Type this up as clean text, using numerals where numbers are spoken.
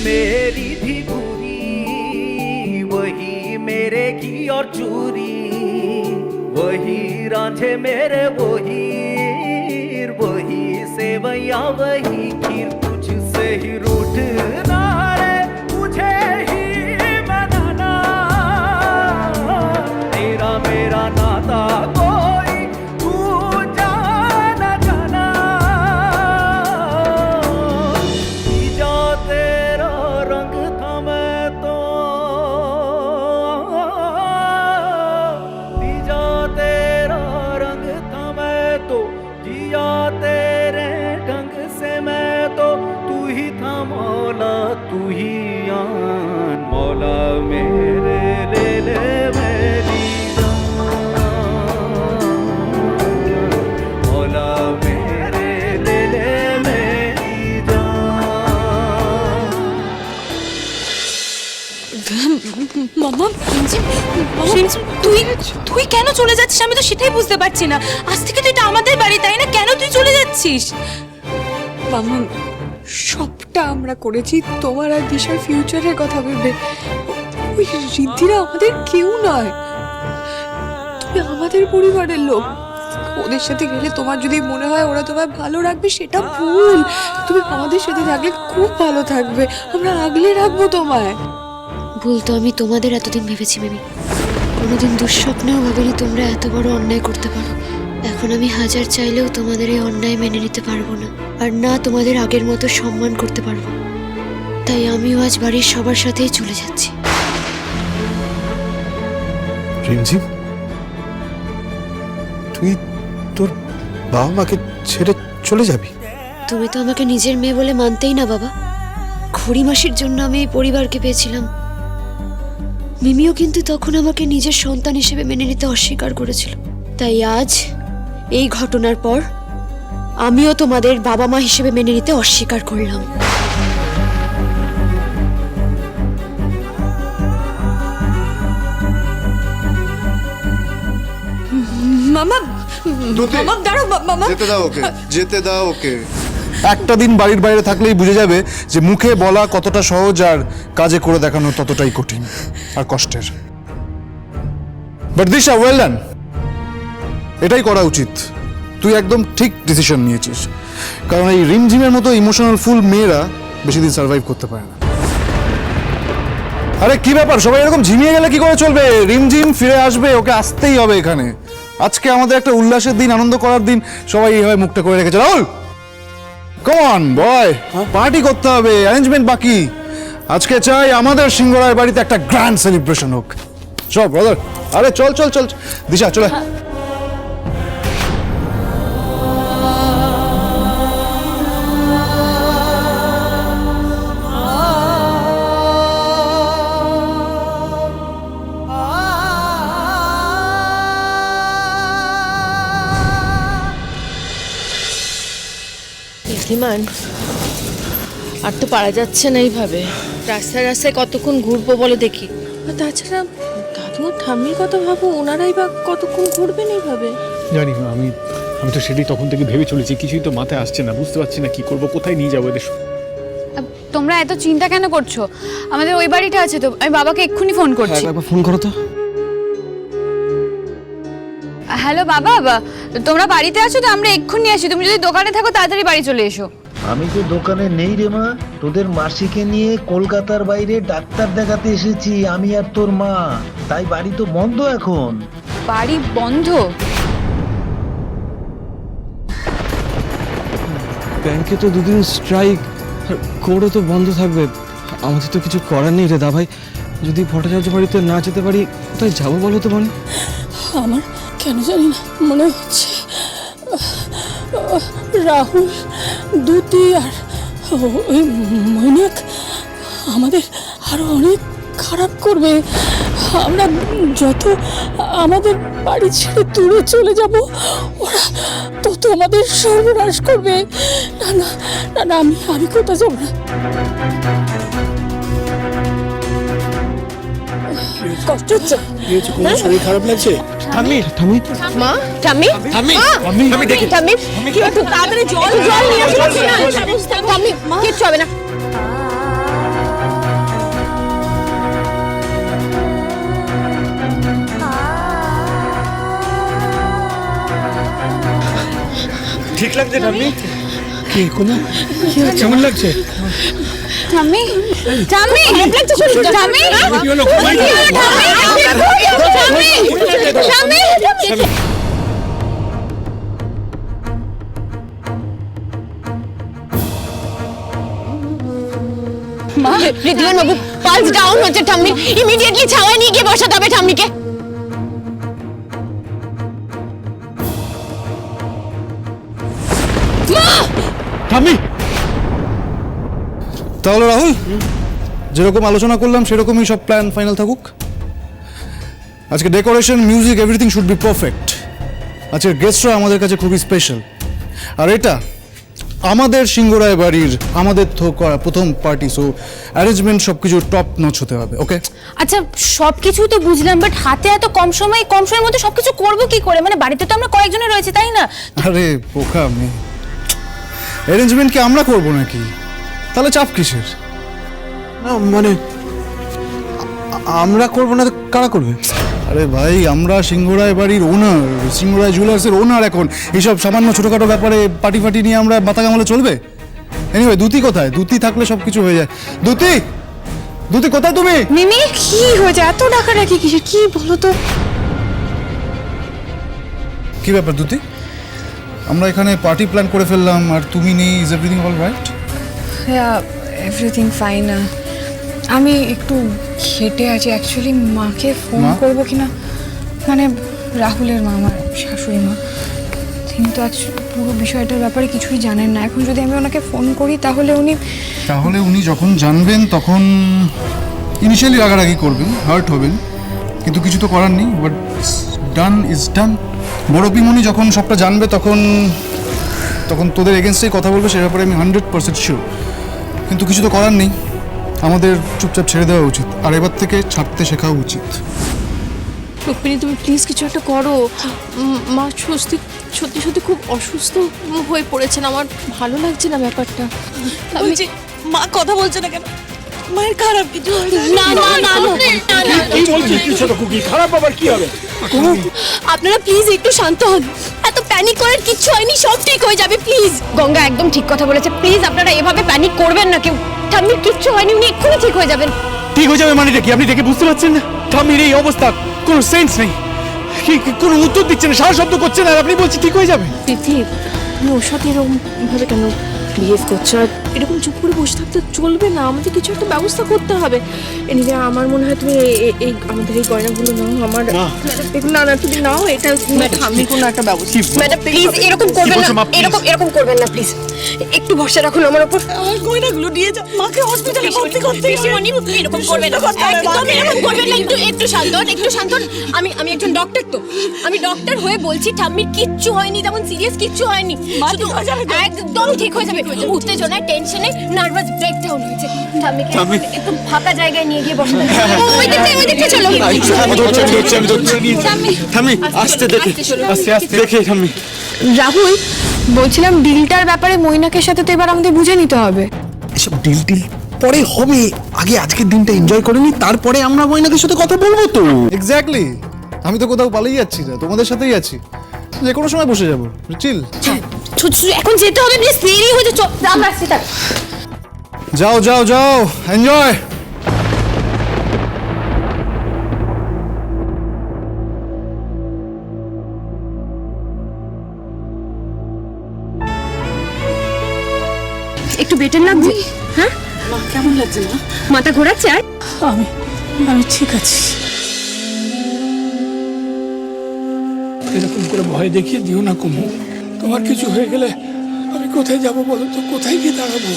मेरी भी बुरी, वही मेरे की और चूरी, वही रांझे मेरे वही सेवैया वही खीर, तुझसे ही रूठना रे मुझे ही मनाना, तेरा मेरा नाता कोई तू जाना जाना, जा तेरा रंग था मैं तो, जा तेरा रंग था मैं तो, जिया तेरे ढंग से मैं तो, तू ही था मौला तू ही आन, मौला मेरे ले ले मेरी जान, मौला मेरे ले ले मेरी जान। মামা তুই কেন চলে যাচ্ছিস? আমি তো সেটাই বুঝতে পারছি না। আজ থেকে তো এটা আমাদের বাড়ি, তাই না? কেন তুই চলে যাচ্ছিস? মামা সবটা আমরা করেছি তোমার আর দিশার ফিউচারের কথা ভেবে। ওই রিদ্ধিরা আমাদের কেউ নয়, তুমি আমাদের পরিবারের লোক। ওদের সাথে গেলে তোমার যদি মনে হয় ওরা তোমায় ভালো রাখবে, সেটা ভুল। তুমি আমাদের সাথে থাকলে খুব ভালো থাকবে, আমরা আগলে রাখবো তোমায়। ভুল তো আমি তোমাদের এতদিন ভেবেছি মিমি, কোনোদিন দুঃস্বপ্নেও ভাবিনি তোমরা এত বড় অন্যায় করতে পারো। এখন আমি হাজার চাইলেও তোমাদের এই অন্যায় মেনে নিতে পারবো না, আর না তোমাদের আগের মতো সম্মান করতে পারবো। তাই আমিও আজ বাড়ির সবার সাথেই চলে যাচ্ছি। রিমঝিম, তুই তোর বাবা মাকে ছেড়ে চলে যাবি? তুমি তো আমাকে নিজের মেয়ে বলে মানতেই না বাবা। খড়ি মাসির জন্য আমি এই পরিবারকে পেয়েছিলাম। মিমিও কিন্তু তখন আমাকে নিজের সন্তান হিসেবে মেনে নিতে অস্বীকার করেছিল। তাই আজ এই ঘটনার পর আমিও তোমাদের বাবা মা হিসেবে মেনে নিতে অস্বীকার করলাম। মামা মামা দাঁড়াও, মামা যেতে দাও ওকে, যেতে দাও ওকে। একটা দিন বাড়ির বাইরে থাকলেই বুঝে যাবে যে মুখে বলা কতটা সহজ আর কাজে করে দেখানো ততটাই কঠিন আর কষ্টের। বাট দিশা, ওয়েল ডান, এটাই করা উচিত। তুই একদম ঠিক ডিসিশন নিয়েছিস, কারণ এই রিমঝিমের মতো ইমোশনাল ফুল মেয়েরা বেশি দিন সার্ভাইভ করতে পারে না। আরে কি ব্যাপার, সবাই এরকম ঝিমিয়ে গেলে কি করে চলবে? রিমঝিম ফিরে আসবে, ওকে আসতেই হবে এখানে। আজকে আমাদের একটা উল্লাসের দিন, আনন্দ করার দিন, সবাই এইভাবে মুখটা করে রেখেছে। Rahul, come on boy, party করতে হবে, অ্যারেঞ্জমেন্ট বাকি। আজকে চাই আমাদের সিংহরায় বাড়িতে একটা গ্র্যান্ড সেলিব্রেশন হোক। চল ব্রাদার, আরে চল চল চল, দিশা চলে। ধীমান, আর তো পারা যাচ্ছে না এইভাবে। রাস্তায় রাস্তায় কতক্ষণ ঘুরবো বলো দেখি। তাছাড়া দাদু আর ঠাম্মির কথা ভাবো, ওনারাই বা কতক্ষণ ঘুরবেন এইভাবে? জানি না, আমি তো সেটাই তখন থেকে ভেবে চলেছি, কিছুই তো মাথায় আসছে না, বুঝতে পারছি না কি করবো, কোথায় নিয়ে যাবো এদের। তোমরা এত চিন্তা কেন করছো? আমাদের ওই বাড়িটা আছে তো, আমি বাবাকে এক্ষুনি ফোন করছি। একবার ফোন করো তো। হ্যালো বাবা, তোমরা বাড়িতে আছো তো? আমরা এক্ষুনি আসি, তুমি যদি দোকানে থাকো তাড়াতাড়ি বাড়ি চলে এসো। আমি তো দোকানে নেই রে মা, তোদের মাসিকে নিয়ে কলকাতার বাইরে ডাক্তার দেখাতে এসেছি আমি আর তোর মা, তাই বাড়ি তো বন্ধ এখন। বাড়ি বন্ধ? ব্যাংকে তো দুদিন স্ট্রাইক, কোর্টও তো বন্ধ থাকবে। আমাদের তো কিছু করার নেই রে দা ভাই। যদি ভট্টাচার্য বাড়িতে না যেতে পারি কোথায় যাবো বলো তো মনে? আমার কেন জানি না মনে হচ্ছে রাহুল, দুতি আর ওই মৈনাক আমাদের আরো অনেক খারাপ করবে। আমরা যত আমাদের বাড়ি ছেড়ে দূরে চলে যাব, ওরা তত আমাদের সর্বনাশ করবে। না না না না, আমি কোথাও যাব না। কষ্ট হচ্ছে? শরীর খারাপ লাগছে? থামি থামি মা, ঠাম্মি, থামি আমি দেখি। ঠাম্মি কি হলো? তাড়াতাড়ি জল নিয়ে আসো। ঠাম্মি কিচ্ছু হবে না। লাগছে ঠাম্মি? কি কোনো কেমন লাগছে? ঠাম্মি ঠাম্মি ঠাম্মি কি হলো? ঘুমাই না? ঠাম্মি মা রিদিমান বাবু পালস ডাউন হচ্ছে ঠাম্মি ইমিডিয়েটলি ছাওয়ায় নিয়ে গিয়ে বসাতে হবে ঠাম্মিকে ঠাম্মি তাহলে রাহুল, যেরকম আলোচনা করলাম সেরকমই সব প্ল্যান ফাইনাল থাকুক। আজকে decoration, music, everything should be perfect. আজকের গেস্টরা আমাদের কাছে খুবই স্পেশাল। আর এটা আমাদের সিংহরায় বাড়ির আমাদের করা প্রথম পার্টি, সো অ্যারেঞ্জমেন্ট সব কিছু টপ নচ হতে হবে। ওকে? আচ্ছা সবকিছু তো বুঝলাম, বাট হাতে এত কম সময়ের মধ্যে সবকিছু করবো কি করে? মানে বাড়িতে তো আমরা কয়েকজনে রয়েছে, তাই না? আরে পোকা মেয়ে, অ্যারেঞ্জমেন্ট কি আমরা করব নাকি? তাহলে চাপ কিসের? না মানে আমরা করবো না তো কারা করবে? আরে ভাই, আমরা সিংহরায় বাড়ির ওনার, সিংহরায় জুয়েলার্সের ওনার। এখন এইসব সামান্য ছোটোখাটো ব্যাপারে পার্টি ফাটি নিয়ে আমরা মাথা কামালে চলবে? এনিওয়ে, দুতি কোথায়? দুতি থাকলে সব কিছু হয়ে যায়। দুতি, দুতি কোথায় তুমি? মিমি কি হয়েছে? এত ডাকাডাকি কিসের? কি বলো তো? কি ব্যাপার দুতি? আমরা এখানে পার্টি প্ল্যান করে ফেললাম আর তুমি নেই। Is everything all right? Everything fine. আমি একটু খেটে আছি অ্যাকচুয়ালি। মাকে ফোন মা? করবো কিনা, মানে রাহুলের মা, আমার শাশুড়ি মা, তিনি তো অ্যাকচুয়ালি পুরো বিষয়টার ব্যাপারে কিছুই জানেন না। এখন যদি আমি ওনাকে ফোন করি তাহলে উনি যখন জানবেন তখন ইনিশিয়ালি রাগারাগি করবেন, হার্ট হবেন, কিন্তু কিছু তো করার নেই। But done is done. বড় পিমনি যখন সবটা জানবে তখন তোদের এগেনস্টেই কথা বলবে, সে ব্যাপারে আমি 100% শিওর। কিন্তু কিছু তো করার নেই, আমাদের চুপচাপ ছেড়ে দেওয়া উচিত, আর এবার থেকে ছাড়তে শেখা উচিত। রুক্মিণী, তুমি প্লিজ কিছু একটা করো। মা সত্যি সত্যি খুব অসুস্থ হয়ে পড়েছেন। আমার ভালো লাগছে না ব্যাপারটা। বলছি, মা কথা বলছে না কেন? মায়ের খারাপ কিছু না না না কি বলছিস তুই ছোট কুকি? খারাপ আবার কি হবে? আপনারা প্লিজ একটু শান্ত হন। এত প্যানিক করার কিচ্ছু হয়নি, সব ঠিক হয়ে যাবে প্লিজ। গঙ্গা একদম ঠিক কথা বলেছে। প্লিজ আপনারা এভাবে প্যানিক করবেন না কেউ। ঠাম্মির কিচ্ছু হয়নি, উনি এক্ষুনি ঠিক হয়ে যাবেন। ঠিক হয়ে যাবে মানেটা কি? আপনি দেখে বুঝতে পারছেন না? ঠাম্মির এই অবস্থা, কোনো সেন্স নেই, কোনো উত্তর দিচ্ছে না, সারা শব্দ করছে না, আর আপনি বলছেন ঠিক হয়ে যাবে? তিথি, তুমি ওর সাথে এরকম ভাবে কেন বিহেভ করছো? আর এরকম চুপ করে বসে থাকতে চলবে না, আমাদের কিছু একটা ব্যবস্থা করতে হবে। এনিওয়ে, আমার মনে হয় তুমি এই আমাদের এই গয়নাগুলো নাও। আমার এগুলো না তুমি নাও, এটা আমি কোনো একটা ব্যবস্থা। ম্যাডাম প্লিজ এরকম করবেন না, এরকম করবেন না প্লিজ। একটু ভরসা রাখুন আমার উপর। আমার গয়নাগুলো নিয়ে যাও, মাকে হসপিটালে ভর্তি করতে হবে। এরকম করবেন না, একদম এরকম করবেন না। একটু শান্ত হন, একটু শান্ত হন। আমি একজন ডক্টর, তো আমি ডক্টর হয়ে বলছি ঠাম্মির কিচ্ছু হয়নি, তেমন সিরিয়াস কিচ্ছু হয়নি। শুধু একদম ঠিক হয়ে যাবে। উত্তেজনায়, টেনশনে, নার্ভাস ব্রেকডাউন হয়েছে। ঠাম্মিকে একটু ফাঁকা জায়গায় নিয়ে গিয়ে বসাতে হবে। ওই দিকটা চলো। ঠাম্মি আস্তে দেখে, আস্তে দেখে ঠাম্মি। রাহুল, বলছিলাম ডিলটার ব্যাপারে মৈনাকের সাথে তো এবার আমাদের বুঝে নিতে হবে। এসব ডিল টিল পরে হবে, আগে আজকের দিনটা এনজয় করে নি, তারপরে আমরা ময়নাদের সাথে কথা বলবো তো। এক্স্যাক্টলি, আমি তো কোথাও পালিয়ে যাচ্ছি না, তোমাদের সাথেই আছি, যে কোনো সময় বসে যাবো। চিল। এখন যেতে হবে, প্লিজ। দেরি হয়েছে, চল আমরা আসছি। তার যাও যাও যাও, এনজয়। একটু বেটার লাগছে? হ্যাঁ, কেমন লাগছে না? মাথা ঘোরাচ্ছে? আর আমি ঠিক আছি। এরকম করে ভয় দেখিয়ে দিও না কুমু। তোমার কিছু হয়ে গেলে আমি কোথায় যাব বলো তো? কোথায় গিয়ে দাঁড়াবো?